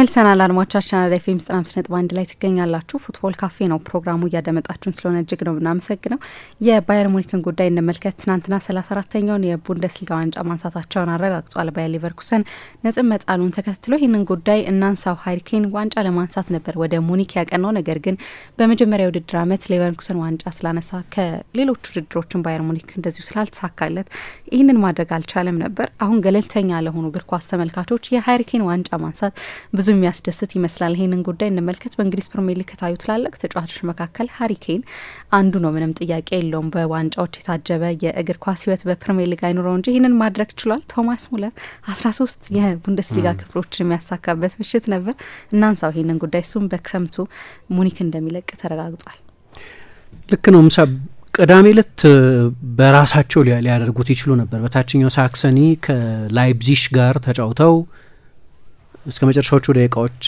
ተመልሰናል አድማጮቻችን አራዳይፌም 95.1 ላይ ትገኛላችሁ ፉትቦል ካፌ ነው ፕሮግራሙ እያደመጣችሁን ስለሆነ እጅግ ነው እናመሰግነው የባየር ሙኒክን ጉዳይ እንመልከት ትናንትና 34ኛውን የቡንደስሊጋ ዋንጫ ማንሳታቸውን አረጋግጧል ባየር ሊቨርኩሰን ነጥብ መጣሉን ተከትሎ ይህንን ጉዳይ እናንሳው ሃሪኬን ዋንጫ ለማንሳት ነበር ወደ ሙኒክ ያቀናው ነገር ግን በመጀመሪያው ውድድር ዓመት ሊቨርኩሰን ዋንጫ ስላነሳ ከሌሎች ውድድሮችን ባየር ሙኒክ እንደዚሁ ስላልተሳካለት ይህንን ማድረግ አልቻለም ነበር አሁን ገለልተኛ ለሆኑ እግር ኳስ ተመልካቾች የሃሪኬን ዋንጫ ማንሳት ብዙ የሚያስደስት ይመስላል ይሄንን ጉዳይ እንመልከት በእንግሊዝ ፕሪሚየር ሊግ ከታዩ ትላልቅ ተጫዋቾች መካከል ሃሪኬን አንዱ ነው ምንም ጥያቄ የለውም በዋንጫዎች የታጀበ የእግር ኳስ ህይወት በፕሪሚየር ሊግ አይኖረው እንጂ ይሄንን ማድረግ ችሏል ቶማስ ሙለር 13 የቡንደስሊጋ ክብሮችን የሚያሳካበት ምሽት ነበር እናንሳው ይሄንን ጉዳይ እሱም በክረምቱ ሙኒክ እንደሚለቅ ተረጋግጧል ልክ ነው ምሳ ቀዳሚ ዕለት በራሳቸው ሊያደርጉት ይችሉ ነበር በታችኛው ሳክሰኒ ከላይፕዚግ ጋር ተጫውተው እስከ መጨረሻዎቹ ደቂቃዎች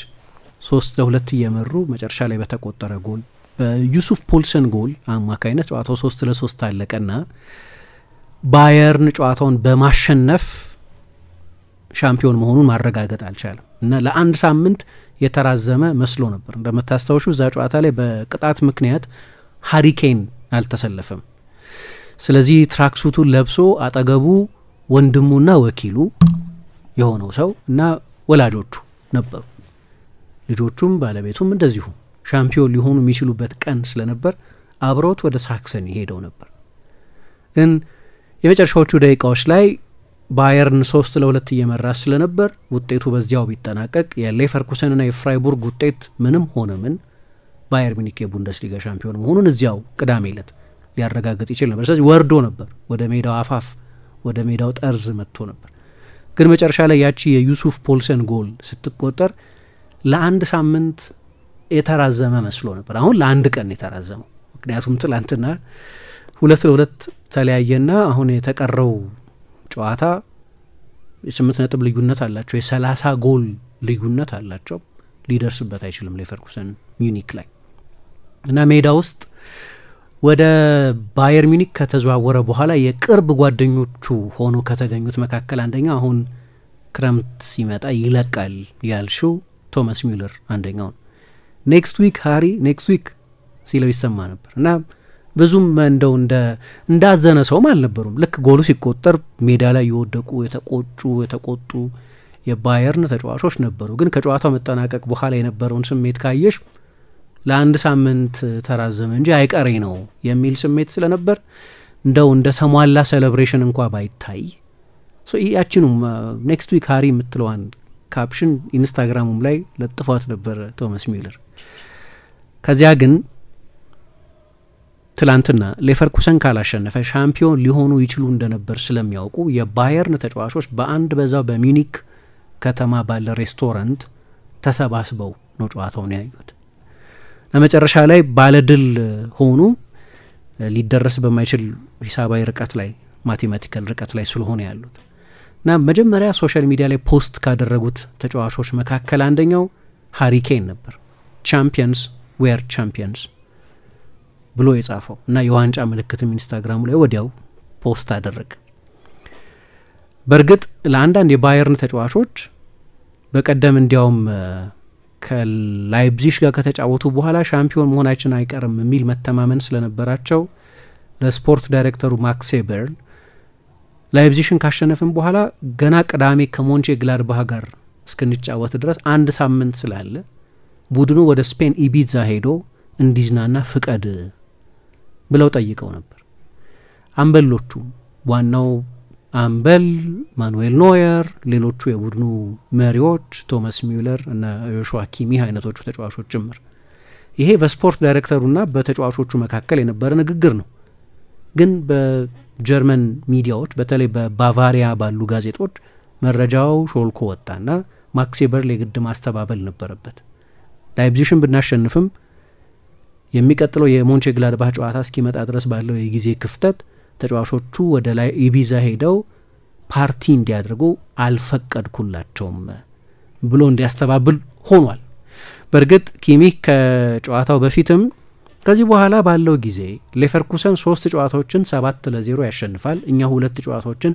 3-2 እየመሩ መጨረሻ ላይ በተቆጠረ ጎል በዩሱፍ ፖልሰን ጎል አማካይነት ጨዋታው 3-3 አለቀና ባየርን ጨዋታውን በማሸነፍ ሻምፒዮን መሆኑን ማረጋገጥ አልቻለም እና ለአንድ ሳምንት የተራዘመ መስሎ ነበር እንደምታስታውሱ እዛ ጨዋታ ላይ በቅጣት ምክንያት ሃሪኬን አልተሰለፈም ስለዚህ ትራክሱቱን ለብሶ አጠገቡ ወንድሙና ወኪሉ የሆነው ሰው እና ወላጆቹ ነበሩ ልጆቹም ባለቤቱም እንደዚሁ ሻምፒዮን ሊሆኑ የሚችሉበት ቀን ስለነበር አብሮት ወደ ሳክሰኒ ሄደው ነበር ግን የመጨረሻዎቹ ደቂቃዎች ላይ ባየርን 3-2 እየመራ ስለነበር ውጤቱ በዚያው ቢጠናቀቅ የሌቨርኩሰንና የፍራይቡርግ ውጤት ምንም ሆነ ምን ባየር ሙኒክ የቡንደስሊጋ ሻምፒዮን መሆኑን እዚያው ቅዳሜ ዕለት ሊያረጋግጥ ይችላል ነበር ስለዚህ ወርዶ ነበር ወደ ሜዳው አፋፍ ወደ ሜዳው ጠርዝ መጥቶ ነበር ግን መጨረሻ ላይ ያቺ የዩሱፍ ፖልሰን ጎል ስትቆጠር ለአንድ ሳምንት የተራዘመ መስሎ ነበር አሁን ለአንድ ቀን የተራዘመው ምክንያቱም ትላንትና 2-2 ተለያየና አሁን የተቀረው ጨዋታ የ8 ነጥብ ልዩነት አላቸው የ30 ጎል ልዩነት አላቸው ሊደርስበት አይችልም ሌቨርኩሰን ሙኒክ ላይ እና ሜዳ ውስጥ ወደ ባየር ሙኒክ ከተዘዋወረ በኋላ የቅርብ ጓደኞቹ ሆኖ ከተገኙት መካከል አንደኛ አሁን ክረምት ሲመጣ ይለቃል ያልሽው ቶማስ ሙለር አንደኛው ኔክስት ዊክ ሃሪ ኔክስት ዊክ ሲለው ይሰማ ነበር እና ብዙም እንደው እንዳዘነ ሰውም አልነበሩም ልክ ጎሉ ሲቆጠር ሜዳ ላይ የወደቁ የተቆጡ የባየርን ተጫዋቾች ነበሩ ግን ከጨዋታው መጠናቀቅ በኋላ የነበረውን ስሜት ካየሽ ለአንድ ሳምንት ተራዘመ እንጂ አይቀሬ ነው የሚል ስሜት ስለነበር እንደው እንደ ተሟላ ሴሌብሬሽን እንኳን ባይታይ ያቺንም ኔክስት ዊክ ሃሪ የምትለዋን ካፕሽን ኢንስታግራሙም ላይ ለጥፏት ነበር ቶማስ ሙለር ከዚያ ግን ትላንትና ሌቨርኩሰን ካላሸነፈ ሻምፒዮን ሊሆኑ ይችሉ እንደነበር ስለሚያውቁ የባየርን ተጫዋቾች በአንድ በዛው በሙኒክ ከተማ ባለ ሬስቶራንት ተሰባስበው ነው ጨዋታውን ያዩት ለመጨረሻ ላይ ባለድል ሆኑ ሊደረስ በማይችል ሂሳባዊ ርቀት ላይ ማቴማቲካል ርቀት ላይ ስለሆነ ያሉት እና መጀመሪያ ሶሻል ሚዲያ ላይ ፖስት ካደረጉት ተጫዋቾች መካከል አንደኛው ሃሪኬን ነበር ቻምፒየንስ ዌር ቻምፒየንስ ብሎ የጻፈው እና የዋንጫ ምልክትም ኢንስታግራሙ ላይ ወዲያው ፖስት አደረገ በርግጥ ለአንዳንድ የባየርን ተጫዋቾች በቀደም እንዲያውም ከላይፕዚግ ጋር ከተጫወቱ በኋላ ሻምፒዮን መሆናችን አይቀርም የሚል መተማመን ስለነበራቸው ለስፖርት ዳይሬክተሩ ማክስ ኤበርል ላይፕዚግን ካሸነፈን በኋላ ገና ቅዳሜ ከሞንቼ ግላድባህ ጋር እስከንጫወት ድረስ አንድ ሳምንት ስላለ ቡድኑ ወደ ስፔን ኢቢዛ ሄዶ እንዲዝናና ፍቀድ ብለው ጠይቀው ነበር አምበሎቹ ዋናው አምበል ማኑኤል ኖየር ሌሎቹ የቡድኑ መሪዎች ቶማስ ሙለር እና ዮሹዋ ኪሚህ አይነቶቹ ተጫዋቾች ጭምር ይሄ በስፖርት ዳይሬክተሩና በተጫዋቾቹ መካከል የነበረ ንግግር ነው ግን በጀርመን ሚዲያዎች በተለይ በባቫሪያ ባሉ ጋዜጦች መረጃው ሾልኮ ወጣና ማክስ ኤበርል የግድ ማስተባበል ነበረበት ላይፕዚግን ብናሸንፍም የሚቀጥለው የሞንቼ ግላድባህ ጨዋታ እስኪመጣ ድረስ ባለው የጊዜ ክፍተት ተጫዋቾቹ ወደ ላይ ኢቢዛ ሄደው ፓርቲ እንዲያደርጉ አልፈቀድኩላቸውም ብሎ እንዲያስተባብል ሆኗል በርግጥ ኪሚህ ከጨዋታው በፊትም ከዚህ በኋላ ባለው ጊዜ ሌቨርኩሰን 3 ጨዋታዎችን 7-0 ያሸንፋል እኛ 2 ጨዋታዎችን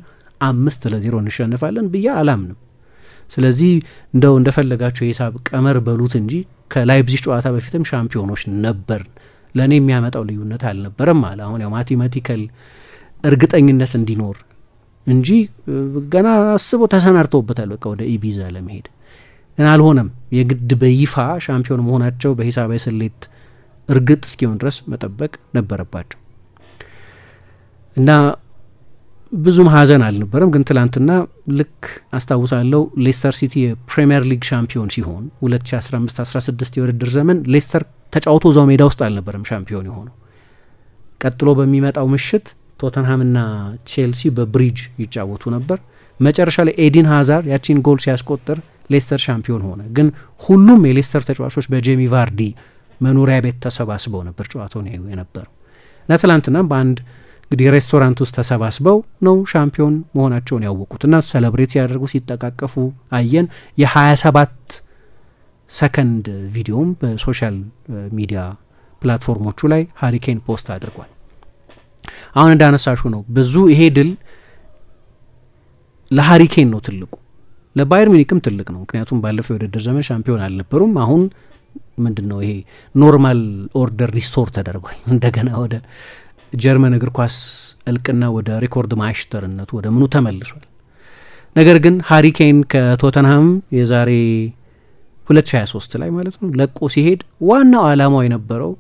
5-0 እንሸንፋለን ብዬ አላምንም ስለዚህ እንደው እንደፈለጋቸው የሂሳብ ቀመር በሉት እንጂ ከላይፕዚግ ጨዋታ በፊትም ሻምፒዮኖች ነበርን፣ ለእኔ የሚያመጣው ልዩነት አልነበረም አለ። አሁን ያው ማቴማቲካል እርግጠኝነት እንዲኖር እንጂ ገና አስቦ ተሰናድተውበታል በቃ ወደ ኢቢዛ ለመሄድ ግን አልሆነም። የግድ በይፋ ሻምፒዮን መሆናቸው በሂሳባዊ ስሌት እርግጥ እስኪሆን ድረስ መጠበቅ ነበረባቸው እና ብዙም ሀዘን አልነበረም። ግን ትላንትና ልክ አስታውሳለሁ ሌስተር ሲቲ የፕሪሚየር ሊግ ሻምፒዮን ሲሆን 2015-16 የውድድር ዘመን ሌስተር ተጫውቶ እዛው ሜዳ ውስጥ አልነበረም ሻምፒዮን የሆነው። ቀጥሎ በሚመጣው ምሽት ቶተንሃምና ቼልሲ በብሪጅ ይጫወቱ ነበር። መጨረሻ ላይ ኤዲን ሃዛርድ ያቺን ጎል ሲያስቆጥር ሌስተር ሻምፒዮን ሆነ። ግን ሁሉም የሌስተር ተጫዋቾች በጄሚ ቫርዲ መኖሪያ ቤት ተሰባስበው ነበር ጨዋታውን ያዩ የነበረው እና ትላንትና በአንድ እንግዲህ ሬስቶራንት ውስጥ ተሰባስበው ነው ሻምፒዮን መሆናቸውን ያወቁት እና ሴሌብሬት ሲያደርጉ ሲጠቃቀፉ አየን። የ27 ሰከንድ ቪዲዮም በሶሻል ሚዲያ ፕላትፎርሞቹ ላይ ሃሪኬን ፖስት አድርጓል። አሁን እንዳነሳሹ ነው ብዙ ይሄ ድል ለሃሪኬን ነው ትልቁ፣ ለባየር ሚኒክም ትልቅ ነው። ምክንያቱም ባለፈው የውድድር ዘመን ሻምፒዮን አልነበሩም። አሁን ምንድነው ይሄ ኖርማል ኦርደር ሪስቶር ተደርጓል። እንደገና ወደ ጀርመን እግር ኳስ እልቅና ወደ ሪኮርድ ማሽተርነቱ ወደ ምኑ ተመልሷል። ነገር ግን ሃሪኬን ከቶተንሃም የዛሬ 2023 ላይ ማለት ነው ለቆ ሲሄድ ዋናው ዓላማው የነበረው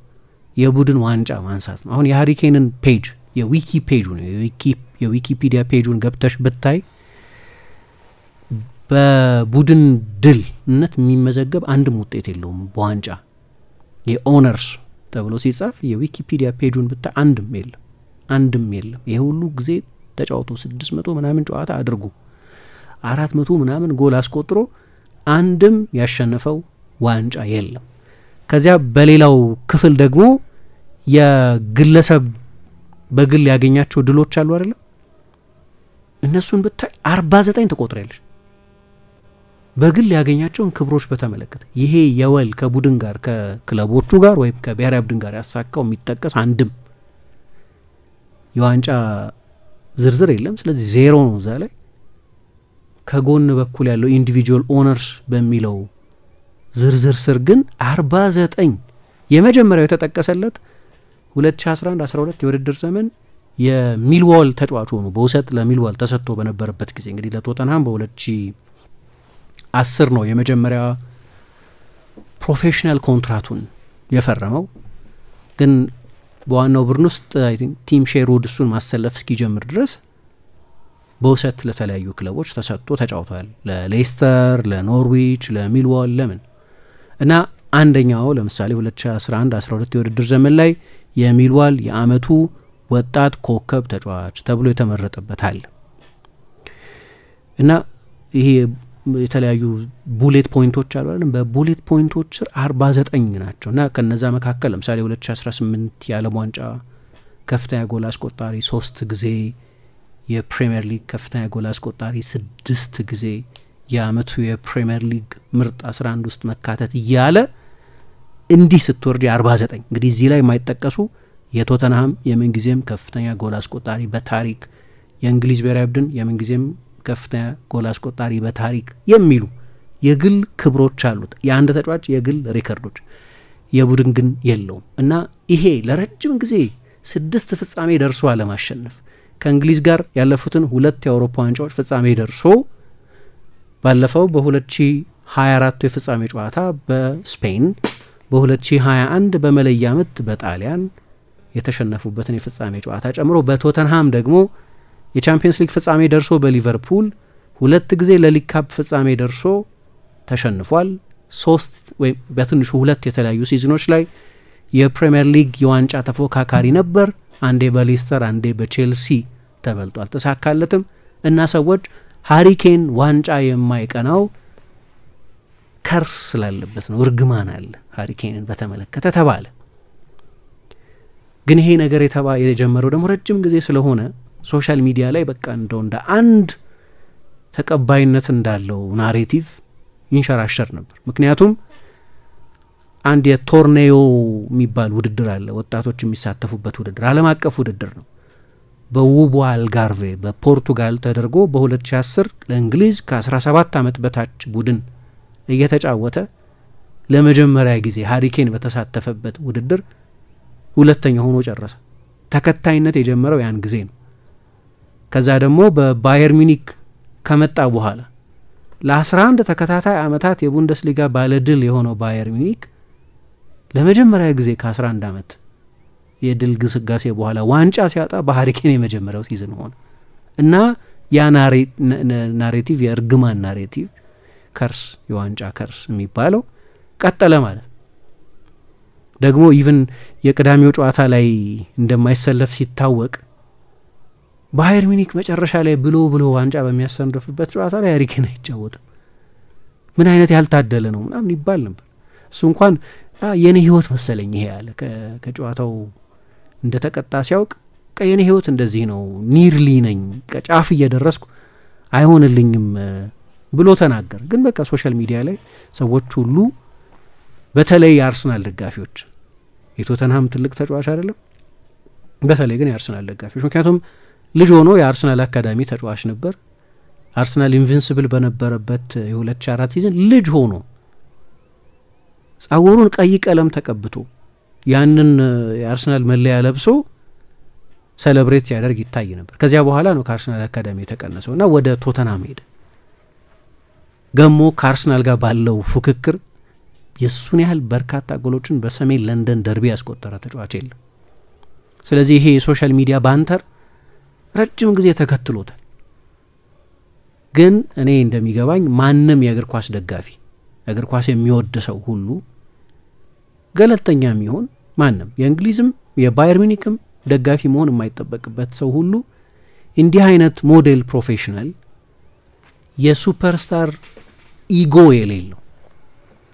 የቡድን ዋንጫ ማንሳት ነው። አሁን የሃሪኬንን ፔጅ የዊኪ ፔጁን የዊኪፒዲያ ፔጁን ገብተሽ ብታይ በቡድን ድልነት የሚመዘገብ አንድም ውጤት የለውም በዋንጫ የኦነርስ ተብሎ ሲጻፍ የዊኪፒዲያ ፔጁን ብታይ አንድም የለም። ይሄ ሁሉ ጊዜ ተጫውቶ 600 ምናምን ጨዋታ አድርጉ 400 ምናምን ጎል አስቆጥሮ አንድም ያሸነፈው ዋንጫ የለም። ከዚያ በሌላው ክፍል ደግሞ የግለሰብ በግል ያገኛቸው ድሎች አሉ አይደለም፣ እነሱን ብታይ 49 ተቆጥረያለሽ። በግል ያገኛቸውን ክብሮች በተመለከተ ይሄ የወል ከቡድን ጋር ከክለቦቹ ጋር ወይም ከብሔራዊ ቡድን ጋር ያሳካው የሚጠቀስ አንድም የዋንጫ ዝርዝር የለም። ስለዚህ ዜሮ ነው እዛ ላይ። ከጎን በኩል ያለው ኢንዲቪጁዋል ኦነርስ በሚለው ዝርዝር ስር ግን 49 የመጀመሪያው የተጠቀሰለት 2011-12 የውድድር ዘመን የሚልዋል ተጫዋቹ ሆኖ በውሰት ለሚልዋል ተሰጥቶ በነበረበት ጊዜ እንግዲህ ለቶተንሃም በ2010 ነው የመጀመሪያ ፕሮፌሽናል ኮንትራቱን የፈረመው። ግን በዋናው ቡድን ውስጥ አይ ቲንክ ቲም ሼርውድ እሱን ማሰለፍ እስኪጀምር ድረስ በውሰት ለተለያዩ ክለቦች ተሰጥቶ ተጫውቷል። ለሌስተር፣ ለኖርዊች፣ ለሚልዋል ለምን እና አንደኛው ለምሳሌ 2011-12 የውድድር ዘመን ላይ የሚልዋል የአመቱ ወጣት ኮከብ ተጫዋች ተብሎ የተመረጠበት አለ እና ይሄ የተለያዩ ቡሌት ፖይንቶች አሉ አይደል? በቡሌት ፖይንቶች 49 ናቸው እና ከነዛ መካከል ለምሳሌ 2018 የዓለም ዋንጫ ከፍተኛ ጎል አስቆጣሪ 3 ጊዜ፣ የፕሪሚየር ሊግ ከፍተኛ ጎል አስቆጣሪ 6 ጊዜ፣ የአመቱ የፕሪሚየር ሊግ ምርጥ 11 ውስጥ መካተት እያለ እንዲህ ስትወርድ 49 እንግዲህ እዚህ ላይ የማይጠቀሱ የቶተንሃም የምንጊዜም ከፍተኛ ጎል አስቆጣሪ በታሪክ የእንግሊዝ ብሔራዊ ቡድን የምንጊዜም ከፍተኛ ጎል አስቆጣሪ በታሪክ የሚሉ የግል ክብሮች አሉት የአንድ ተጫዋች የግል ሪከርዶች፣ የቡድን ግን የለውም እና ይሄ ለረጅም ጊዜ 6 ፍጻሜ ደርሶ አለማሸነፍ ከእንግሊዝ ጋር ያለፉትን 2 የአውሮፓ ዋንጫዎች ፍጻሜ ደርሶ ባለፈው በ2024 የፍጻሜ ጨዋታ በስፔን በ2021 በመለያ ምት በጣሊያን የተሸነፉበትን የፍጻሜ ጨዋታ ጨምሮ በቶተንሃም ደግሞ የቻምፒየንስ ሊግ ፍጻሜ ደርሶ በሊቨርፑል 2 ጊዜ ለሊግ ካፕ ፍጻሜ ደርሶ ተሸንፏል። 3 ወይም በትንሹ 2 የተለያዩ ሲዝኖች ላይ የፕሪሚየር ሊግ የዋንጫ ተፎካካሪ ነበር። አንዴ በሌስተር አንዴ በቼልሲ ተበልጦ አልተሳካለትም እና ሰዎች ሃሪኬን ዋንጫ የማይቀናው ከርስ ስላለበት ነው፣ እርግማን አለ ሃሪኬንን በተመለከተ ተባለ። ግን ይሄ ነገር የጀመረው ደግሞ ረጅም ጊዜ ስለሆነ ሶሻል ሚዲያ ላይ በቃ እንደው እንደ አንድ ተቀባይነት እንዳለው ናሬቲቭ ይንሸራሸር ነበር። ምክንያቱም አንድ የቶርኔዮ የሚባል ውድድር አለ፣ ወጣቶች የሚሳተፉበት ውድድር፣ ዓለም አቀፍ ውድድር ነው። በውቡ አልጋርቬ በፖርቱጋል ተደርጎ በ2010 ለእንግሊዝ ከ17 ዓመት በታች ቡድን እየተጫወተ ለመጀመሪያ ጊዜ ሃሪኬን በተሳተፈበት ውድድር ሁለተኛ ሆኖ ጨረሰ። ተከታይነት የጀመረው ያን ጊዜ ነው። ከዛ ደግሞ በባየር ሚኒክ ከመጣ በኋላ ለ11 ተከታታይ ዓመታት የቡንደስሊጋ ባለድል የሆነው ባየር ሚኒክ ለመጀመሪያ ጊዜ ከ11 ዓመት የድል ግስጋሴ በኋላ ዋንጫ ሲያጣ በሃሪኬን የመጀመሪያው ሲዝን ሆነ እና ያ ናሬቲቭ የእርግማን ናሬቲቭ ከርስ የዋንጫ ከርስ የሚባለው ቀጠለ ማለት ደግሞ ኢቭን የቅዳሜው ጨዋታ ላይ እንደማይሰለፍ ሲታወቅ ባየር ሚኒክ መጨረሻ ላይ ብሎ ዋንጫ በሚያሰንድፍበት ጨዋታ ላይ ሃሪኬን አይጫወትም። ምን አይነት ያልታደለ ነው ምናምን ይባል ነበር። እሱ እንኳን የኔ ህይወት መሰለኝ ይሄ ያለ ከጨዋታው እንደተቀጣ ሲያውቅ የኔ ህይወት እንደዚህ ነው ኒርሊ ነኝ ጫፍ እየደረስኩ አይሆንልኝም ብሎ ተናገር። ግን በቃ ሶሻል ሚዲያ ላይ ሰዎች ሁሉ በተለይ የአርሰናል ደጋፊዎች የቶተንሃም ትልቅ ተጫዋች አይደለም፣ በተለይ ግን የአርሰናል ደጋፊዎች ምክንያቱም ልጅ ሆኖ የአርሰናል አካዳሚ ተጫዋች ነበር። አርሰናል ኢንቪንሲብል በነበረበት የ2004 ሲዝን ልጅ ሆኖ ጸጉሩን ቀይ ቀለም ተቀብቶ ያንን የአርሰናል መለያ ለብሶ ሴሌብሬት ሲያደርግ ይታይ ነበር። ከዚያ በኋላ ነው ከአርሰናል አካዳሚ የተቀነሰው እና ወደ ቶተንሃም ሄደ። ገሞ ከአርሰናል ጋር ባለው ፉክክር የሱን ያህል በርካታ ጎሎችን በሰሜን ለንደን ደርቢ ያስቆጠረ ተጫዋች የለም። ስለዚህ ይሄ የሶሻል ሚዲያ ባንተር ረጅም ጊዜ ተከትሎታል። ግን እኔ እንደሚገባኝ ማንም የእግር ኳስ ደጋፊ እግር ኳስ የሚወድ ሰው ሁሉ ገለልተኛ የሚሆን ማንም የእንግሊዝም የባየር ሚኒክም ደጋፊ መሆን የማይጠበቅበት ሰው ሁሉ እንዲህ አይነት ሞዴል ፕሮፌሽናል የሱፐርስታር ኢጎ የሌለው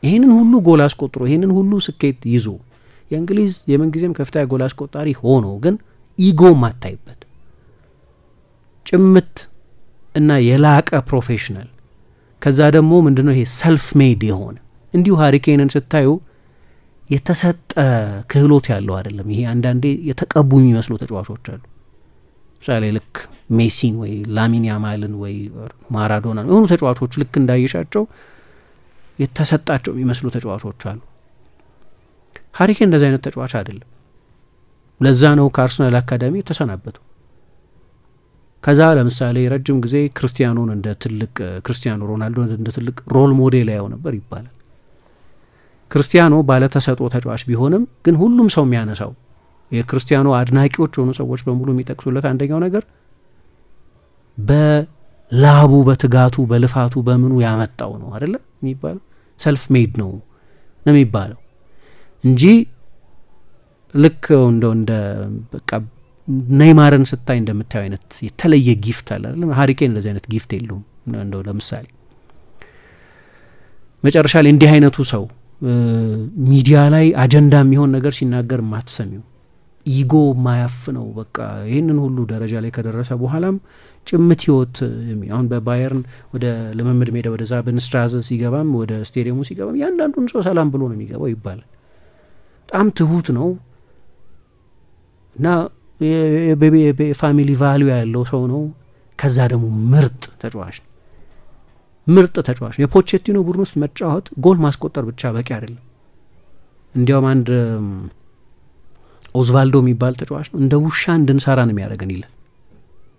ይህንን ሁሉ ጎል አስቆጥሮ ይህንን ሁሉ ስኬት ይዞ የእንግሊዝ የምንጊዜም ከፍተኛ ጎል አስቆጣሪ ሆኖ ግን ኢጎ ማታይበት ጭምት እና የላቀ ፕሮፌሽናል ከዛ ደግሞ ምንድነው ይሄ ሰልፍ ሜድ የሆነ እንዲሁ ሃሪኬንን ስታዩ የተሰጠ ክህሎት ያለው አይደለም። ይሄ አንዳንዴ የተቀቡ የሚመስሉ ተጫዋቾች አሉ። ምሳሌ ልክ ሜሲን ወይ ላሚን ያማልን ወይ ማራዶና የሆኑ ተጫዋቾች ልክ እንዳይሻቸው የተሰጣቸው የሚመስሉ ተጫዋቾች አሉ። ሃሪኬን እንደዛ አይነት ተጫዋች አይደለም። ለዛ ነው ከአርሰናል አካዳሚ የተሰናበተው። ከዛ ለምሳሌ ረጅም ጊዜ ክርስቲያኖን እንደ ትልቅ ክርስቲያኖ ሮናልዶ እንደ ትልቅ ሮል ሞዴል ያው ነበር ይባላል። ክርስቲያኖ ባለተሰጥኦ ተጫዋች ቢሆንም ግን ሁሉም ሰው የሚያነሳው የክርስቲያኖ አድናቂዎች የሆኑ ሰዎች በሙሉ የሚጠቅሱለት አንደኛው ነገር በላቡ በትጋቱ በልፋቱ በምኑ ያመጣው ነው አይደለ የሚባለው ሰልፍ ሜድ ነው የሚባለው እንጂ ልክ እንደ በቃ ኔይማርን ስታይ እንደምታየው አይነት የተለየ ጊፍት አለ አይደል? ሃሪኬን እንደዚህ አይነት ጊፍት የለውም። እንደው ለምሳሌ መጨረሻ ላይ እንዲህ አይነቱ ሰው ሚዲያ ላይ አጀንዳ የሚሆን ነገር ሲናገር ማትሰሚው ኢጎ ማያፍነው በቃ ይሄንን ሁሉ ደረጃ ላይ ከደረሰ በኋላም ጭምት ህይወት አሁን በባየርን ወደ ልምምድ ሜዳ ወደዛ በንስትራዝ ሲገባም ወደ ስቴዲየሙ ሲገባም ያንዳንዱን ሰው ሰላም ብሎ ነው የሚገባው ይባላል። በጣም ትሁት ነው እና የፋሚሊ ቫልዩ ያለው ሰው ነው። ከዛ ደግሞ ምርጥ ተጫዋች የፖቼቲኖ ቡድን ውስጥ መጫወት ጎል ማስቆጠር ብቻ በቂ አይደለም። እንዲያውም አንድ ኦዝቫልዶ የሚባል ተጫዋች ነው እንደ ውሻ እንድንሰራ ነው የሚያደርገን ይላል።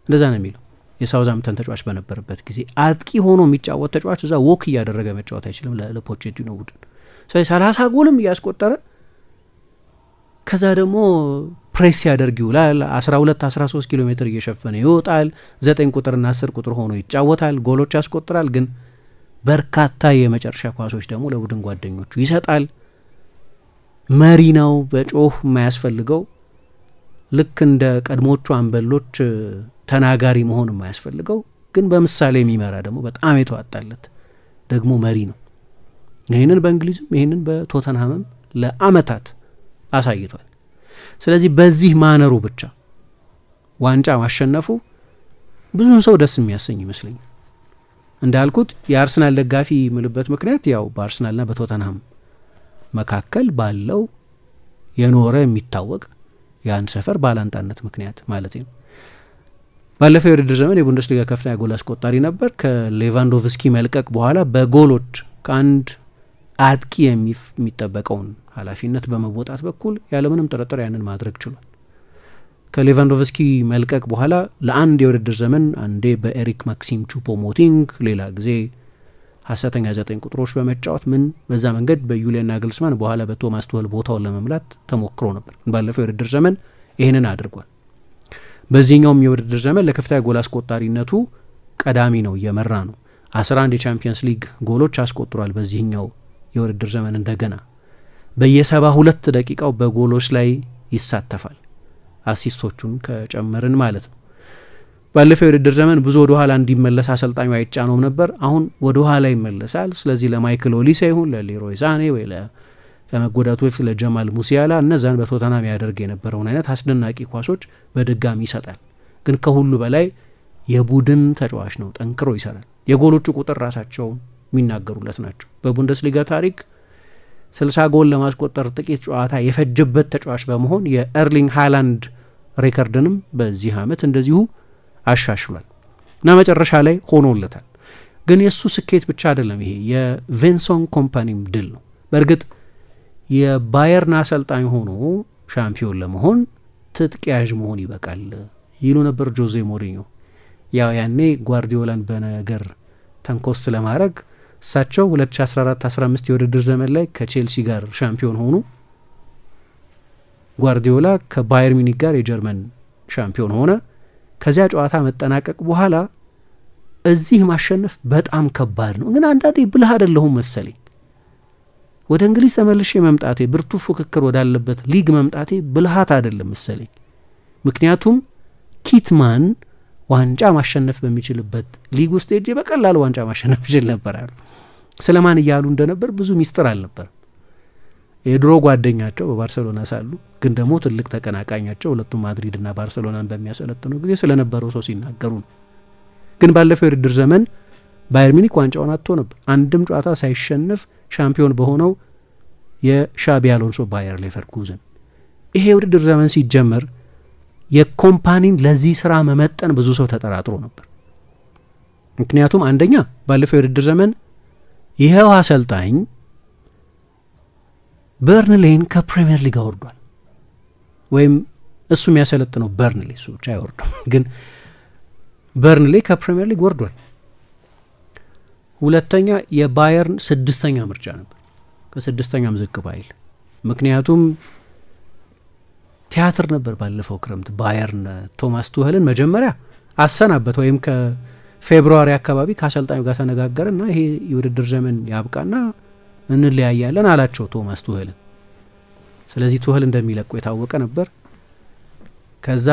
እንደዛ ነው የሚለው የሳውዛምፕተን ተጫዋች በነበረበት ጊዜ አጥቂ ሆኖ የሚጫወት ተጫዋች እዛ ወክ እያደረገ መጫወት አይችልም ለፖቼቲኖ ቡድን። ስለዚህ 30 ጎልም እያስቆጠረ ከዛ ደግሞ ፕሬስ ያደርግ ይውላል። 12-13 ኪሎ ሜትር እየሸፈነ ይወጣል። 9 ቁጥርና 10 ቁጥር ሆኖ ይጫወታል። ጎሎች ያስቆጥራል። ግን በርካታ የመጨረሻ ኳሶች ደግሞ ለቡድን ጓደኞቹ ይሰጣል። መሪ ነው። በጮህ የማያስፈልገው ልክ እንደ ቀድሞቹ አንበሎች ተናጋሪ መሆን የማያስፈልገው ግን በምሳሌ የሚመራ ደግሞ በጣም የተዋጣለት ደግሞ መሪ ነው። ይህንን በእንግሊዝም ይህንን በቶተንሃምም ለአመታት አሳይቷል። ስለዚህ በዚህ ማነሩ ብቻ ዋንጫ ማሸነፉ ብዙን ሰው ደስ የሚያሰኝ ይመስለኛል። እንዳልኩት የአርሰናል ደጋፊ ምልበት ምክንያት ያው በአርሰናልና በቶተንሃም መካከል ባለው የኖረ የሚታወቅ ያን ሰፈር ባላንጣነት ምክንያት ማለት ነው። ባለፈው የውድድር ዘመን የቡንደስሊጋ ከፍተኛ ጎል አስቆጣሪ ነበር። ከሌቫንዶቭስኪ መልቀቅ በኋላ በጎሎች ከአንድ አጥቂ የሚጠበቀውን ኃላፊነት በመወጣት በኩል ያለምንም ጥርጥር ያንን ማድረግ ችሏል። ከሌቫንዶቭስኪ መልቀቅ በኋላ ለአንድ የውድድር ዘመን አንዴ በኤሪክ ማክሲም ቹፖሞቲንግ ሌላ ጊዜ ሀሰተኛ 9 ቁጥሮች በመጫወት በዛ መንገድ በዩሊያን ናግልስማን በኋላ በቶማስ ቱኸል ቦታውን ለመምላት ተሞክሮ ነበር። ባለፈው የውድድር ዘመን ይህንን አድርጓል። በዚህኛውም የውድድር ዘመን ለከፍተኛ ጎል አስቆጣሪነቱ ቀዳሚ ነው፣ እየመራ ነው። 11 የቻምፒየንስ ሊግ ጎሎች አስቆጥሯል። በዚህኛው የውድድር ዘመን እንደገና በየ72 ደቂቃው በጎሎች ላይ ይሳተፋል፣ አሲስቶቹን ከጨመርን ማለት ነው። ባለፈው የውድድር ዘመን ብዙ ወደ ኋላ እንዲመለስ አሰልጣኙ አይጫነውም ነበር። አሁን ወደ ኋላ ይመለሳል። ስለዚህ ለማይክል ኦሊሴ ይሁን ለሌሮይ ሳኔ ወይ ለመጎዳቱ በፊት ለጀማል ሙሲያላ እነዛን በቶተናም ያደርግ የነበረውን አይነት አስደናቂ ኳሶች በድጋሚ ይሰጣል። ግን ከሁሉ በላይ የቡድን ተጫዋች ነው፣ ጠንክሮ ይሰራል። የጎሎቹ ቁጥር ራሳቸው የሚናገሩለት ናቸው። በቡንደስሊጋ ታሪክ 60 ጎል ለማስቆጠር ጥቂት ጨዋታ የፈጀበት ተጫዋች በመሆን የኤርሊንግ ሃላንድ ሬከርድንም በዚህ ዓመት እንደዚሁ አሻሽሏል እና መጨረሻ ላይ ሆኖለታል። ግን የእሱ ስኬት ብቻ አይደለም፣ ይሄ የቬንሶን ኮምፓኒም ድል ነው። በእርግጥ የባየርን አሰልጣኝ ሆኖ ሻምፒዮን ለመሆን ትጥቅ ያዥ መሆን ይበቃል ይሉ ነበር ጆዜ ሞሪኞ። ያው ያኔ ጓርዲዮላን በነገር ተንኮስ ለማድረግ እሳቸው 2014-15 የውድድር ዘመን ላይ ከቼልሲ ጋር ሻምፒዮን ሆኑ። ጓርዲዮላ ከባየር ሚኒክ ጋር የጀርመን ሻምፒዮን ሆነ። ከዚያ ጨዋታ መጠናቀቅ በኋላ እዚህ ማሸነፍ በጣም ከባድ ነው፣ ግን አንዳንዴ ብልህ አይደለሁም መሰለኝ ወደ እንግሊዝ ተመልሼ መምጣቴ፣ ብርቱ ፉክክር ወዳለበት ሊግ መምጣቴ ብልሃት አይደለም መሰለኝ። ምክንያቱም ኪትማን ዋንጫ ማሸነፍ በሚችልበት ሊግ ውስጥ ሄጄ በቀላሉ ዋንጫ ማሸነፍ ይችል ነበር አሉ። ስለማን እያሉ እንደነበር ብዙ ሚስጥር አልነበርም። የድሮ ጓደኛቸው በባርሰሎና ሳሉ ግን ደግሞ ትልቅ ተቀናቃኛቸው ሁለቱም ማድሪድና ባርሰሎናን በሚያሰለጥኑ ጊዜ ስለነበረው ሰው ሲናገሩ ነው። ግን ባለፈው የውድድር ዘመን ባየር ሚኒክ ዋንጫውን አጥቶ ነበር። አንድም ጨዋታ ሳይሸነፍ ሻምፒዮን በሆነው የሻቢ አሎንሶ ባየር ሌቨርኩዘን። ይሄ የውድድር ዘመን ሲጀመር የኮምፓኒን ለዚህ ስራ መመጠን ብዙ ሰው ተጠራጥሮ ነበር። ምክንያቱም አንደኛ ባለፈው የውድድር ዘመን ይሄው አሰልጣኝ በርንሌን ከፕሪሚየር ሊግ አወርዷል። ወይም እሱ የሚያሰለጥነው በርንሌ፣ እሱ ብቻ አይወርድም፣ ግን በርንሌ ከፕሪሚየር ሊግ ወርዷል። ሁለተኛ የባየርን 6ኛ ምርጫ ነበር፣ ከ6ኛም ዝቅ ባይል። ምክንያቱም ቲያትር ነበር ባለፈው ክረምት። ባየርን ቶማስ ቱኸልን መጀመሪያ አሰናበት፣ ወይም ከፌብሩዋሪ አካባቢ ከአሰልጣኙ ጋር ተነጋገረና ይሄ የውድድር ዘመን ያብቃና እንለያያለን አላቸው ቶማስ ቱኸልን። ስለዚህ ቱኸል እንደሚለቁ የታወቀ ነበር። ከዛ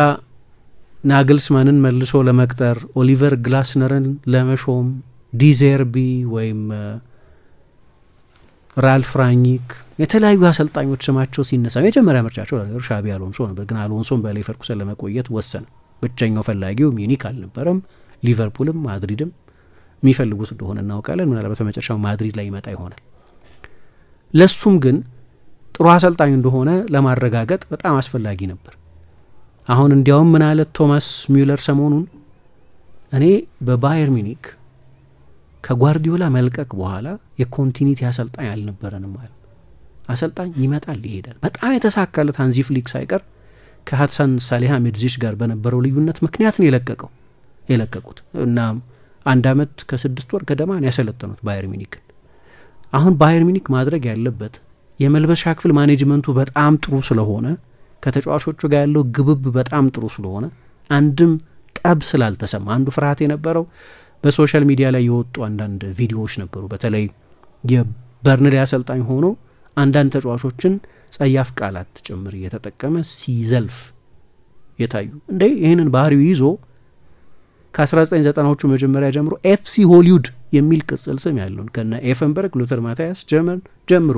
ናግልስማንን መልሶ ለመቅጠር ኦሊቨር ግላስነርን ለመሾም ዲዘርቢ ወይም ራልፍ ራኒክ የተለያዩ አሰልጣኞች ስማቸው ሲነሳ የመጀመሪያ ምርጫቸው ለነገሩ ሻቢ አሎንሶ ነበር። ግን አሎንሶን በሌቨርኩሰን ለመቆየት ወሰነ። ብቸኛው ፈላጊው ሚኒክ አልነበረም። ሊቨርፑልም ማድሪድም የሚፈልጉት እንደሆነ እናውቃለን። ምናልባት በመጨረሻው ማድሪድ ላይ ይመጣ ይሆናል። ለሱም ግን ጥሩ አሰልጣኝ እንደሆነ ለማረጋገጥ በጣም አስፈላጊ ነበር። አሁን እንዲያውም ምን አለ ቶማስ ሚውለር ሰሞኑን፣ እኔ በባየር ሚኒክ ከጓርዲዮላ መልቀቅ በኋላ የኮንቲኒቲ አሰልጣኝ አልነበረንም ማለት። አሰልጣኝ ይመጣል ይሄዳል። በጣም የተሳካለት ሃንዚ ፍሊክ ሳይቀር ከሀሳን ሳሊሃሚድዚሽ ጋር በነበረው ልዩነት ምክንያት ነው የለቀቁት እና 1 ዓመት ከ6 ወር ገደማ ነው ያሰለጠኑት ባየር ሚኒክን። አሁን ባየር ሚኒክ ማድረግ ያለበት የመልበሻ ክፍል ማኔጅመንቱ በጣም ጥሩ ስለሆነ፣ ከተጫዋቾቹ ጋር ያለው ግብብ በጣም ጥሩ ስለሆነ፣ አንድም ጠብ ስላልተሰማ፣ አንዱ ፍርሃት የነበረው በሶሻል ሚዲያ ላይ የወጡ አንዳንድ ቪዲዮዎች ነበሩ። በተለይ የበርንሌ አሰልጣኝ ሆኖ አንዳንድ ተጫዋቾችን ጸያፍ ቃላት ጭምር እየተጠቀመ ሲዘልፍ የታዩ እንዴ ይህንን ባህሪው ይዞ ከ1990ዎቹ መጀመሪያ ጀምሮ ኤፍሲ ሆሊውድ የሚል ቅጽል ስም ያለውን ከነ ኤፈንበርግ፣ ሉተር ማታያስ ጀምሮ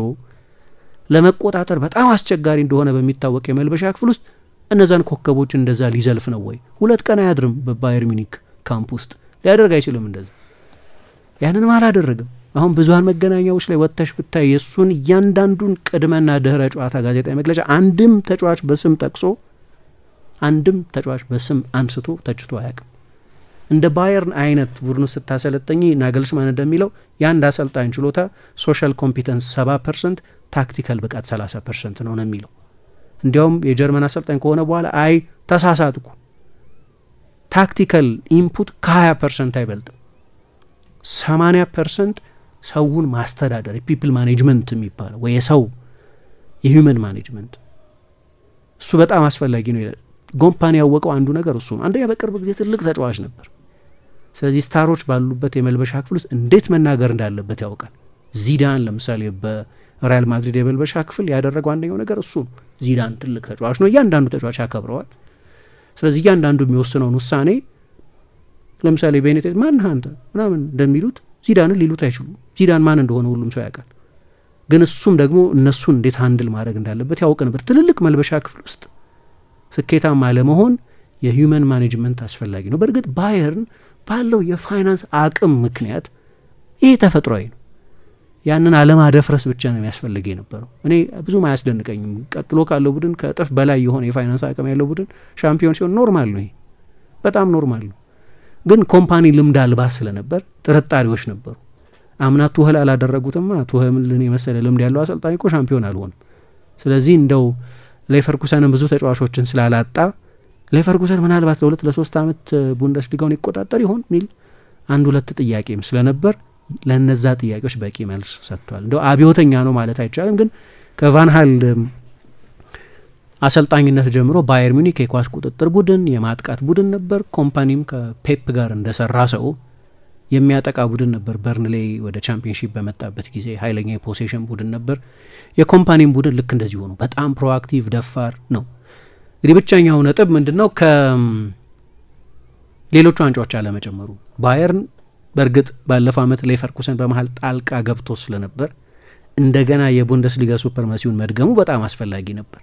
ለመቆጣጠር በጣም አስቸጋሪ እንደሆነ በሚታወቅ የመልበሻ ክፍል ውስጥ እነዛን ኮከቦች እንደዛ ሊዘልፍ ነው ወይ? 2 ቀን አያድርም በባየር ሚኒክ ካምፕ ውስጥ ሊያደርግ አይችልም እንደዛ። ያንንም አላደረግም። አሁን ብዙሃን መገናኛዎች ላይ ወጥተሽ ብታይ የሱን እያንዳንዱን ቅድመና ድህረ ጨዋታ ጋዜጣዊ መግለጫ አንድም ተጫዋች በስም ጠቅሶ አንድም ተጫዋች በስም አንስቶ ተችቶ አያውቅም። እንደ ባየርን አይነት ቡድኑ ስታሰለጠኝ ናግልስማን እንደሚለው የአንድ አሰልጣኝ ችሎታ ሶሻል ኮምፒተንስ 70%፣ ታክቲካል ብቃት 30% ነው የሚለው። እንዲያውም የጀርመን አሰልጣኝ ከሆነ በኋላ አይ ተሳሳትኩ፣ ታክቲካል ኢንፑት ከ20% አይበልጥም፣ 80% ሰውን ማስተዳደር የፒፕል ማኔጅመንት የሚባለው ወይ የሰው የሂውመን ማኔጅመንት እሱ በጣም አስፈላጊ ነው ይላል። ኮምፓኒ ያወቀው አንዱ ነገር እሱ ነው። አንደኛ በቅርብ ጊዜ ትልቅ ተጫዋች ነበር። ስለዚህ ስታሮች ባሉበት የመልበሻ ክፍል ውስጥ እንዴት መናገር እንዳለበት ያውቃል። ዚዳን ለምሳሌ በሪያል ማድሪድ የመልበሻ ክፍል ያደረገው አንደኛው ነገር እሱ ነው። ዚዳን ትልቅ ተጫዋች ነው፣ እያንዳንዱ ተጫዋች ያከብረዋል። ስለዚህ እያንዳንዱ የሚወስነውን ውሳኔ ለምሳሌ ቤኔቴዝ ማን አንተ ምናምን እንደሚሉት ዚዳንን ሊሉት አይችሉም። ዚዳን ማን እንደሆነ ሁሉም ሰው ያውቃል። ግን እሱም ደግሞ እነሱን እንዴት ሃንድል ማድረግ እንዳለበት ያውቅ ነበር። ትልልቅ መልበሻ ክፍል ውስጥ ስኬታማ ለመሆን የሂውመን ማኔጅመንት አስፈላጊ ነው። በእርግጥ ባየርን ባለው የፋይናንስ አቅም ምክንያት ይሄ ተፈጥሯዊ ነው። ያንን አለማደፍረስ ብቻ ነው የሚያስፈልግ የነበረው። እኔ ብዙም አያስደንቀኝም። ቀጥሎ ካለው ቡድን ከእጥፍ በላይ የሆነ የፋይናንስ አቅም ያለው ቡድን ሻምፒዮን ሲሆን ኖርማል ነው። ይሄ በጣም ኖርማል ነው። ግን ኮምፓኒ ልምድ አልባ ስለነበር ጥርጣሬዎች ነበሩ። አምና ቱኸል አላደረጉትማ። ቱኸልን የመሰለ ልምድ ያለው አሰልጣኝ እኮ ሻምፒዮን አልሆንም። ስለዚህ እንደው ሌቨርኩሰንን ብዙ ተጫዋቾችን ስላላጣ ሌቨርኩሰን ምናልባት ለ2 ለ3 ዓመት ቡንደስሊጋውን ይቆጣጠር ይሆን ሚል አንድ ሁለት ጥያቄም ስለነበር ለነዛ ጥያቄዎች በቂ መልስ ሰጥቷል። እንደው አብዮተኛ ነው ማለት አይቻልም። ግን ከቫን ሃል አሰልጣኝነት ጀምሮ ባየር ሚኒክ የኳስ ቁጥጥር ቡድን የማጥቃት ቡድን ነበር። ኮምፓኒም ከፔፕ ጋር እንደሰራ ሰው የሚያጠቃ ቡድን ነበር። በርንሌይ ወደ ቻምፒየንሺፕ በመጣበት ጊዜ ኃይለኛ የፖሴሽን ቡድን ነበር። የኮምፓኒም ቡድን ልክ እንደዚህ ሆኖ በጣም ፕሮአክቲቭ ደፋር ነው። እንግዲህ ብቸኛው ነጥብ ምንድነው ከሌሎቹ ዋንጫዎች አለመጨመሩ። ባየርን በእርግጥ ባለፈው ዓመት ሌቨርኩሰን በመሃል ጣልቃ ገብቶ ስለነበር እንደገና የቡንደስሊጋ ሱፐርማሲውን መድገሙ በጣም አስፈላጊ ነበር።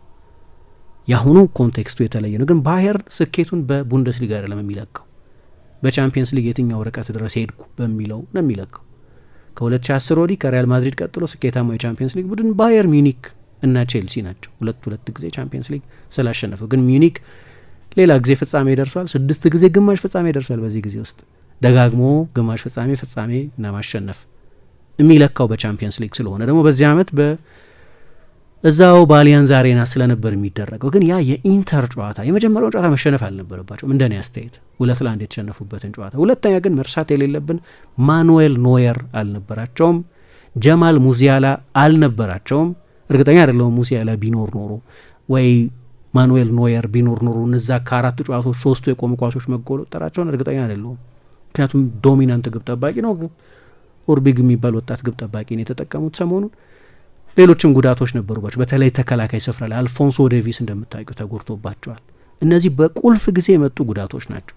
ያሁኑ ኮንቴክስቱ የተለየ ነው። ግን ባየርን ስኬቱን በቡንደስሊጋ አይደለም የሚለካው፣ በቻምፒየንስ ሊግ የትኛው ርቀት ድረስ ሄድኩ በሚለው ነው የሚለካው። ከ2010 ወዲህ ከሪያል ማድሪድ ቀጥሎ ስኬታማ የቻምፒየንስ ሊግ ቡድን ባየር ሚኒክ እና ቼልሲ ናቸው። ሁለት ጊዜ ቻምፒየንስ ሊግ ስላሸነፈው። ግን ሚኒክ ሌላ ጊዜ ፍጻሜ ደርሷል፣ 6 ጊዜ ግማሽ ፍጻሜ ደርሷል። በዚህ ጊዜ ውስጥ ደጋግሞ ግማሽ ፍጻሜ እና ማሸነፍ የሚለካው በቻምፒየንስ ሊግ ስለሆነ ደግሞ በዚህ ዓመት እዛው በአሊያንዝ አሬና ስለነበር የሚደረገው። ግን ያ የኢንተር ጨዋታ የመጀመሪያው ጨዋታ መሸነፍ አልነበረባቸውም እንደኔ አስተያየት፣ 2-1 የተሸነፉበትን ጨዋታ። ሁለተኛ ግን መርሳት የሌለብን ማኑኤል ኖየር አልነበራቸውም፣ ጀማል ሙዚያላ አልነበራቸውም። እርግጠኛ አይደለሁም ሙዚያላ ቢኖር ኖሮ ወይ ማኑኤል ኖየር ቢኖር ኖሮ እነዛ ከአራቱ ጨዋታዎች 3ቱ የቆሙ ኳሶች መቆጠራቸውን እርግጠኛ አይደለሁም። ምክንያቱም ዶሚናንት ግብ ጠባቂ ነው። ኦርቢግ የሚባል ወጣት ግብ ጠባቂ ነው የተጠቀሙት ሰሞኑን። ሌሎችም ጉዳቶች ነበሩባቸው። በተለይ ተከላካይ ስፍራ ላይ አልፎንሶ ዴቪስ እንደምታውቁት ተጎድቶባቸዋል። እነዚህ በቁልፍ ጊዜ የመጡ ጉዳቶች ናቸው።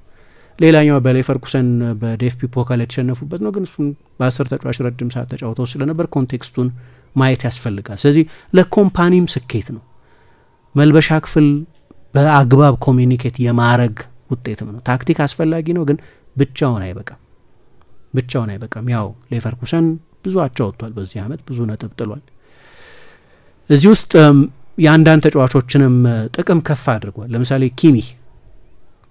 ሌላኛው በሌቨርኩሰን በዴፍፒ ፖካል የተሸነፉበት ነው። ግን እሱን በ10 ተጫዋች ረጅም ሰዓት ተጫውተው ስለነበር ኮንቴክስቱን ማየት ያስፈልጋል። ስለዚህ ለኮምፓኒም ስኬት ነው። መልበሻ ክፍል በአግባብ ኮሚኒኬት የማረግ ውጤትም ነው። ታክቲክ አስፈላጊ ነው፣ ግን ብቻውን አይበቃም። ያው ሌቨርኩሰን ብዙ አቻ ወጥቷል በዚህ ዓመት፣ ብዙ ነጥብ ጥሏል። እዚህ ውስጥ የአንዳንድ ተጫዋቾችንም ጥቅም ከፍ አድርጓል። ለምሳሌ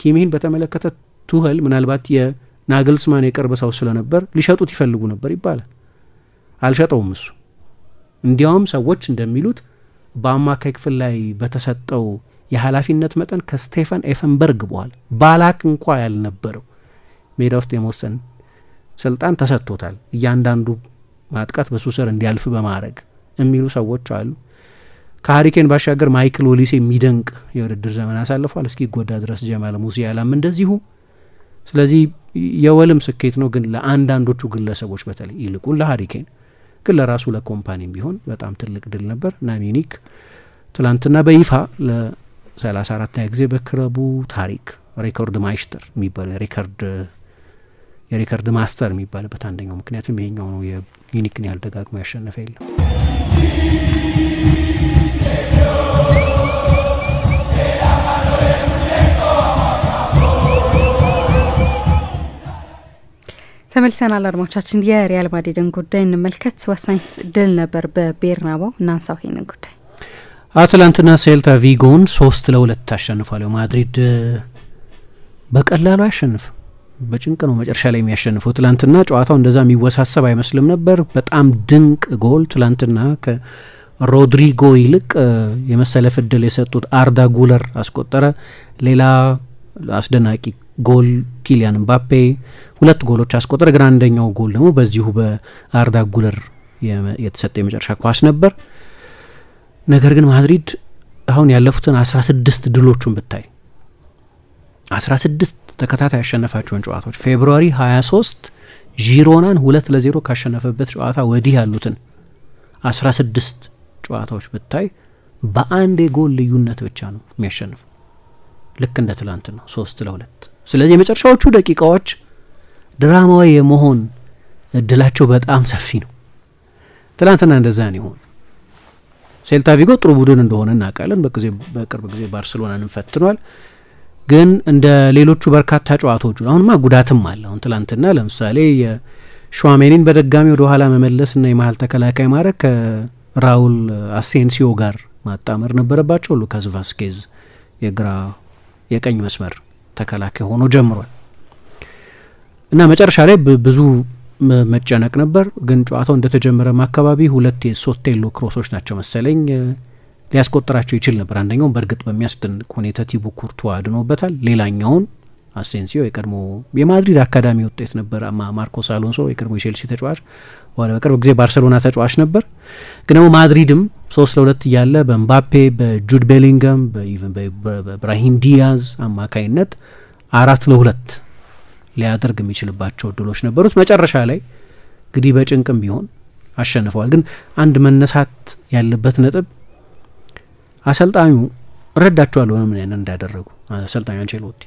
ኪሚህን በተመለከተ ቱኸል ምናልባት የናግልስማን የቅርብ ሰው ስለነበር ሊሸጡት ይፈልጉ ነበር ይባላል። አልሸጠውም እሱ። እንዲያውም ሰዎች እንደሚሉት በአማካይ ክፍል ላይ በተሰጠው የኃላፊነት መጠን ከስቴፋን ኤፈንበርግ በኋላ ባላክ እንኳ ያልነበረው ሜዳ ውስጥ የመወሰን ስልጣን ተሰጥቶታል። እያንዳንዱ ማጥቃት በሱ ስር እንዲያልፍ በማድረግ የሚሉ ሰዎች አሉ። ከሀሪኬን ባሻገር ማይክል ኦሊሴ የሚደንቅ የውድድር ዘመን አሳልፏል እስኪጎዳ ድረስ። ጀማል ሙሲያላም እንደዚሁ። ስለዚህ የወልም ስኬት ነው፣ ግን ለአንዳንዶቹ ግለሰቦች በተለይ ይልቁን ለሀሪኬን ግን ለራሱ ለኮምፓኒም ቢሆን በጣም ትልቅ ድል ነበር እና ሚኒክ ትላንትና በይፋ ለ34ኛ ጊዜ በክለቡ ታሪክ ሬኮርድ ማይስተር የሚባለው የሪከርድ ማስተር የሚባልበት አንደኛው ምክንያቱም ይሄኛው ነው። የሚኒክን ያህል ደጋግሞ ያሸነፈ የለም። ተመልሰናል አድማጮቻችን። የሪያል ማድሪድን ጉዳይ እንመልከት። ወሳኝ ድል ነበር በቤርናባው። እናንሳው ይሄንን ጉዳይ። አትላንትና ሴልታ ቪጎን 3-2 አሸንፏል። ማድሪድ በቀላሉ አያሸንፍም። በጭንቅ ነው መጨረሻ ላይ የሚያሸንፈው። ትላንትና ጨዋታው እንደዛ የሚወሳሰብ አይመስልም ነበር። በጣም ድንቅ ጎል ትላንትና ከሮድሪጎ ይልቅ የመሰለፍ እድል የሰጡት አርዳ ጉለር አስቆጠረ። ሌላ አስደናቂ ጎል ኪሊያን ምባፔ 2 ጎሎች አስቆጠረ። ግን አንደኛው ጎል ደግሞ በዚሁ በአርዳ ጉለር የተሰጠ የመጨረሻ ኳስ ነበር። ነገር ግን ማድሪድ አሁን ያለፉትን 16 ድሎቹን ብታይ 16 ተከታታይ ያሸነፋቸውን ጨዋታዎች ፌብሩዋሪ 23 ዢሮናን 2-0 ካሸነፈበት ጨዋታ ወዲህ ያሉትን 16 ጨዋታዎች ብታይ በአንድ የጎል ልዩነት ብቻ ነው የሚያሸንፈው። ልክ እንደ ትላንት ነው 3-2። ስለዚህ የመጨረሻዎቹ ደቂቃዎች ድራማዊ የመሆን እድላቸው በጣም ሰፊ ነው። ትላንትና እንደዛ ነው ይሆን። ሴልታ ቪጎ ጥሩ ቡድን እንደሆነ እናውቃለን። በቅርብ ጊዜ ባርሴሎናን ፈትኗል። ግን እንደ ሌሎቹ በርካታ ጨዋታዎች አሁንማ ጉዳትም አለ። አሁን ትላንትና ለምሳሌ የሹዋሜኒን በደጋሚ ወደ ኋላ መመለስና የመሀል ተከላካይ ማድረግ ከራውል አሴንሲዮ ጋር ማጣመር ነበረባቸው። ሉካስ ቫስኬዝ የቀኝ መስመር ተከላካይ ሆኖ ጀምሯል እና መጨረሻ ላይ ብዙ መጨነቅ ነበር። ግን ጨዋታው እንደተጀመረም አካባቢ 2 የሶቴሎ ክሮሶች ናቸው መሰለኝ ሊያስቆጥራቸው ይችል ነበር። አንደኛውን በእርግጥ በሚያስደንቅ ሁኔታ ቲቡ ኩርቱ አድኖበታል። ሌላኛውን አሴንሲዮ የቀድሞ የማድሪድ አካዳሚ ውጤት ነበር። ማርኮስ አሎንሶ የቀድሞ የቼልሲ ተጫዋች በኋላ በቅርብ ጊዜ ባርሴሎና ተጫዋች ነበር። ግን ደግሞ ማድሪድም 3-2 እያለ በምባፔ በጁድ ቤሊንገም በብራሂም ዲያዝ አማካይነት 4-2 ሊያደርግ የሚችልባቸው እድሎች ነበሩት። መጨረሻ ላይ እንግዲህ በጭንቅም ቢሆን አሸንፈዋል። ግን አንድ መነሳት ያለበት ነጥብ አሰልጣኙ ረዳቸዋለሁ ምን አይነት እንዳደረጉ አሰልጣኙ አንቸሎቲ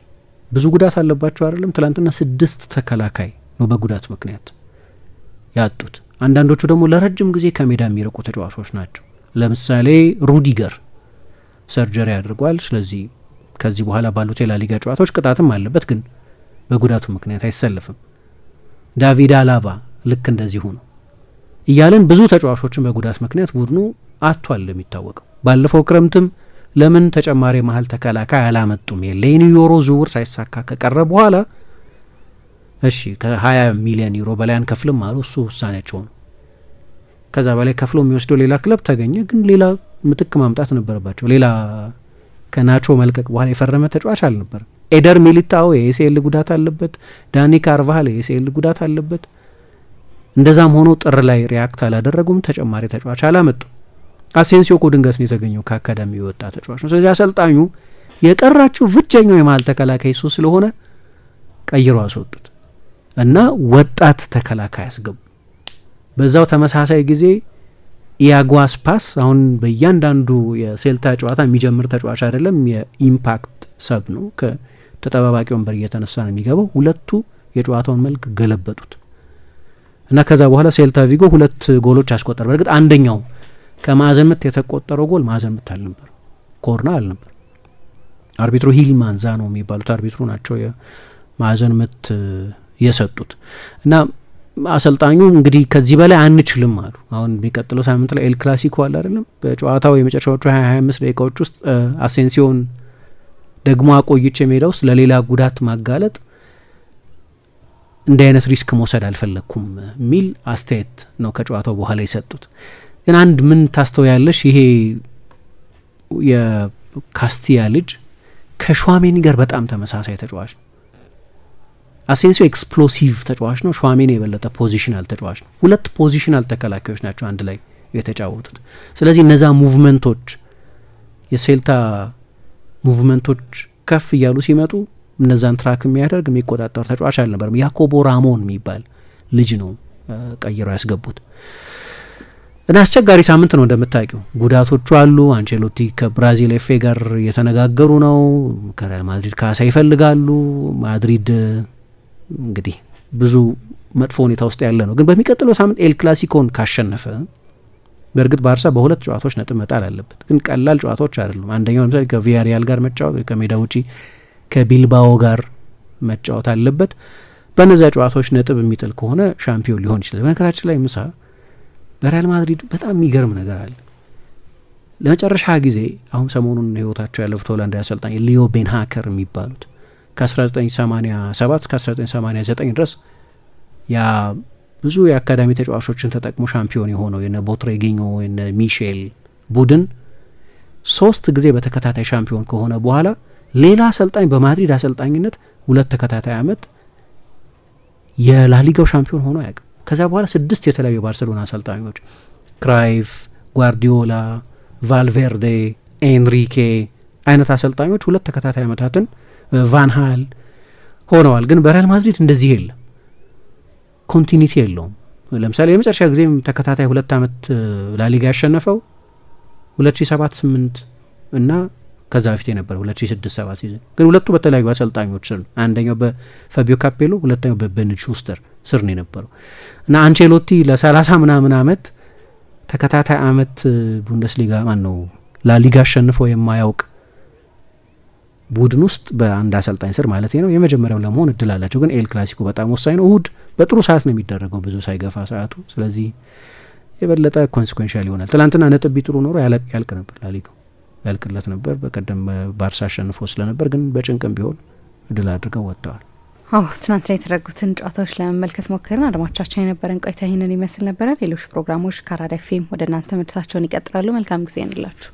ብዙ ጉዳት አለባቸው አይደለም። ትላንትና 6 ተከላካይ ነው በጉዳት ምክንያት ያጡት። አንዳንዶቹ ደግሞ ለረጅም ጊዜ ከሜዳ የሚርቁ ተጫዋቾች ናቸው። ለምሳሌ ሩዲገር ሰርጀሪ አድርጓል። ስለዚህ ከዚህ በኋላ ባሉት የላሊጋ ጨዋታዎች ቅጣትም አለበት፣ ግን በጉዳቱ ምክንያት አይሰልፍም። ዳቪድ አላባ ልክ እንደዚሁ ነው እያለን ብዙ ተጫዋቾችን በጉዳት ምክንያት ቡድኑ አጥቷል። የሚታወቀው ባለፈው ክረምትም ለምን ተጨማሪ መሀል ተከላካይ አላመጡም? የሌኒ ዩሮ ዝውውር ሳይሳካ ከቀረ በኋላ እሺ ከ20 ሚሊዮን ዩሮ በላይ አንከፍልም አሉ። እሱ ውሳኔያቸው ነው። ከዛ በላይ ከፍሎ የሚወስደው ሌላ ክለብ ተገኘ። ግን ሌላ ምትክ ማምጣት ነበረባቸው። ሌላ ከናቾ መልቀቅ በኋላ የፈረመ ተጫዋች አልነበር። ኤደር ሚሊታኦ የኤሲኤል ጉዳት አለበት። ዳኒ ካርቫሃል የኤሲኤል ጉዳት አለበት። እንደዛም ሆኖ ጥር ላይ ሪያክት አላደረጉም። ተጨማሪ ተጫዋች አላመጡም። አሴንሲዮ እኮ ድንገት ነው የተገኘው ከአካዳሚ የወጣ ተጫዋች ነው። ስለዚህ አሰልጣኙ የቀራቸው ብቸኛው የመሀል ተከላካይ እሱ ስለሆነ ቀይሮ አስወጡት እና ወጣት ተከላካይ አስገቡ። በዛው ተመሳሳይ ጊዜ ኢያጎ አስፓስ አሁን በእያንዳንዱ የሴልታ ጨዋታ የሚጀምር ተጫዋች አይደለም፣ የኢምፓክት ሰብ ነው። ከተጠባባቂ ወንበር እየተነሳ ነው የሚገባው። ሁለቱ የጨዋታውን መልክ ገለበጡት እና ከዛ በኋላ ሴልታ ቪጎ 2 ጎሎች አስቆጠረ። በእርግጥ አንደኛው ከማዕዘን ምት የተቆጠረው ጎል ማዕዘን ምት አልነበር፣ ኮርና አልነበር። አርቢትሩ ሂልማን ዛኖ የሚባሉት አርቢትሩ ናቸው የማዕዘን ምት የሰጡት እና አሰልጣኙ እንግዲህ ከዚህ በላይ አንችልም አሉ። አሁን የሚቀጥለው ሳምንት ላይ ኤል ክላሲኮ አለ አይደለም። በጨዋታው የመጨረሻዎቹ 25 ደቂቃዎች ውስጥ አሴንሲዮን ደግሞ አቆይቼ ሜዳ ውስጥ ለሌላ ጉዳት ማጋለጥ እንዲህ አይነት ሪስክ መውሰድ አልፈለኩም የሚል አስተያየት ነው ከጨዋታው በኋላ የሰጡት። ግን አንድ ምን ታስተውያለሽ? ይሄ የካስቲያ ልጅ ከሹዋሜኒ ጋር በጣም ተመሳሳይ ተጫዋች ነው። አሴንሲዮ ኤክስፕሎሲቭ ተጫዋች ነው። ሹዋሜኒ የበለጠ ፖዚሽናል ተጫዋች ነው። 2 ፖዚሽናል ተከላካዮች ናቸው አንድ ላይ የተጫወቱት። ስለዚህ እነዛ ሙቭመንቶች የሴልታ ሙቭመንቶች ከፍ እያሉ ሲመጡ እነዛን ትራክ የሚያደርግ የሚቆጣጠር ተጫዋች አልነበረም። ያኮቦ ራሞን የሚባል ልጅ ነው ቀይረው ያስገቡት እና አስቸጋሪ ሳምንት ነው እንደምታውቂው። ጉዳቶቹ አሉ። አንቸሎቲ ከብራዚል ኤፍኤ ጋር እየተነጋገሩ ነው። ከሪያል ማድሪድ ካሳ ይፈልጋሉ። ማድሪድ እንግዲህ ብዙ መጥፎ ሁኔታ ውስጥ ያለ ነው። ግን በሚቀጥለው ሳምንት ኤል ክላሲኮን ካሸነፈ በእርግጥ ባርሳ በ2 ጨዋታዎች ነጥብ መጣል አለበት። ግን ቀላል ጨዋታዎች አይደሉም። አንደኛው ለምሳሌ ከቪያሪያል ጋር መጫወት፣ ከሜዳ ውጪ ከቢልባኦ ጋር መጫወት አለበት። በእነዚያ ጨዋታዎች ነጥብ የሚጥል ከሆነ ሻምፒዮን ሊሆን ይችላል። በነገራችን ላይ ምሳ በሪያል ማድሪድ በጣም የሚገርም ነገር አለ። ለመጨረሻ ጊዜ አሁን ሰሞኑን ህይወታቸው ያለፉት ሆላንዳዊ አሰልጣኝ ሊዮ ቤንሃከር የሚባሉት ከ1987 እስከ 1989 ድረስ ያ ብዙ የአካዳሚ ተጫዋቾችን ተጠቅሞ ሻምፒዮን የሆነው የነ ቦትሬጊኞ የነ ሚሼል ቡድን 3 ጊዜ በተከታታይ ሻምፒዮን ከሆነ በኋላ ሌላ አሰልጣኝ በማድሪድ አሰልጣኝነት 2 ተከታታይ አመት የላሊጋው ሻምፒዮን ሆኖ ያውቅ። ከዛ በኋላ 6 የተለያዩ ባርሴሎና አሰልጣኞች ክራይፍ፣ ጓርዲዮላ፣ ቫልቬርዴ፣ ኤንሪኬ አይነት አሰልጣኞች 2 ተከታታይ አመታትን ቫን ሃል ሆነዋል። ግን በሪያል ማድሪድ እንደዚህ የለም፣ ኮንቲኒቲ የለውም። ለምሳሌ የመጨረሻ ጊዜም ተከታታይ 2 አመት ላሊጋ ያሸነፈው 2007-8 እና ከዛ በፊት የነበረው 2006-7 ሲዝን ግን ሁለቱ በተለያዩ አሰልጣኞች ስር፣ አንደኛው በፋቢዮ ካፔሎ፣ ሁለተኛው በቤን ሹስተር ስር ነው የነበረው እና አንቼሎቲ ለ30 ምናምን አመት ተከታታይ አመት ቡንደስሊጋ ማን ነው ላሊጋ አሸንፎ የማያውቅ ቡድን ውስጥ በአንድ አሰልጣኝ ስር ማለት ነው የመጀመሪያው ለመሆን እድል አላቸው። ግን ኤል ክላሲኮ በጣም ወሳኝ ነው። እሁድ በጥሩ ሰዓት ነው የሚደረገው፣ ብዙ ሳይገፋ ሰዓቱ። ስለዚህ የበለጠ ኮንሲኩዌንሻል ይሆናል። ትላንትና ነጥብ ቢጥሩ ኖሮ ያልቅ ነበር፣ ላሊጋው ያልቅለት ነበር። በቀደም ባርሳ አሸንፎ ስለነበር ግን በጭንቅም ቢሆን እድል አድርገው ወጥተዋል። ትናንትና የተደረጉትን ጨዋታዎች ለመመልከት ሞከርን። አድማጮቻችን የነበረን ቆይታ ይህንን ይመስል ነበረ። ሌሎች ፕሮግራሞች ከአራዳ ኤፍ ኤም ወደ እናንተ መድረሳቸውን ይቀጥላሉ። መልካም ጊዜ እንላችሁ።